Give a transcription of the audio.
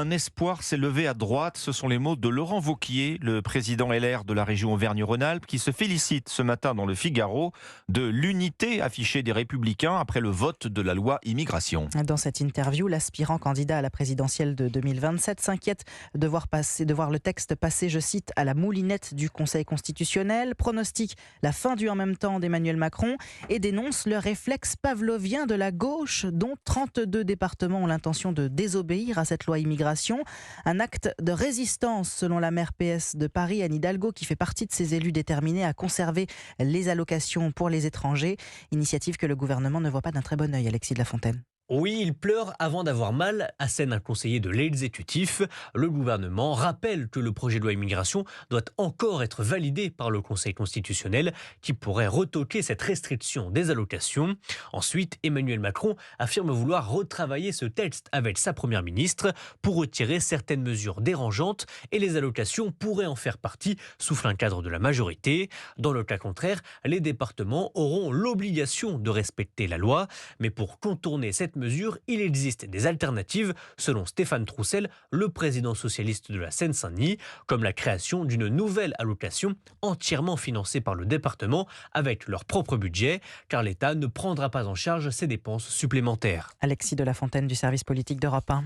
Un espoir s'est levé à droite, ce sont les mots de Laurent Wauquiez, le président LR de la région Auvergne-Rhône-Alpes, qui se félicite ce matin dans le Figaro de l'unité affichée des Républicains après le vote de la loi immigration. Dans cette interview, l'aspirant candidat à la présidentielle de 2027 s'inquiète de voir le texte passer, je cite, à la moulinette du Conseil constitutionnel, pronostique la fin du en même temps d'Emmanuel Macron et dénonce le réflexe pavlovien de la gauche, dont 32 départements ont l'intention de désobéir à cette loi immigration. Un acte de résistance selon la maire PS de Paris, Anne Hidalgo, qui fait partie de ces élus déterminés à conserver les allocations pour les étrangers. Initiative que le gouvernement ne voit pas d'un très bon œil, Alexis de la Fontaine. Oui, il pleure avant d'avoir mal, assène un conseiller de l'exécutif. Le gouvernement rappelle que le projet de loi immigration doit encore être validé par le Conseil constitutionnel qui pourrait retoquer cette restriction des allocations. Ensuite, Emmanuel Macron affirme vouloir retravailler ce texte avec sa première ministre pour retirer certaines mesures dérangeantes et les allocations pourraient en faire partie, souffle un cadre de la majorité. Dans le cas contraire, les départements auront l'obligation de respecter la loi, mais pour contourner cette mesure, il existe des alternatives, selon Stéphane Troussel, le président socialiste de la Seine-Saint-Denis, comme la création d'une nouvelle allocation entièrement financée par le département avec leur propre budget, car l'État ne prendra pas en charge ces dépenses supplémentaires. Alexis de la Fontaine du service politique d'Europe 1.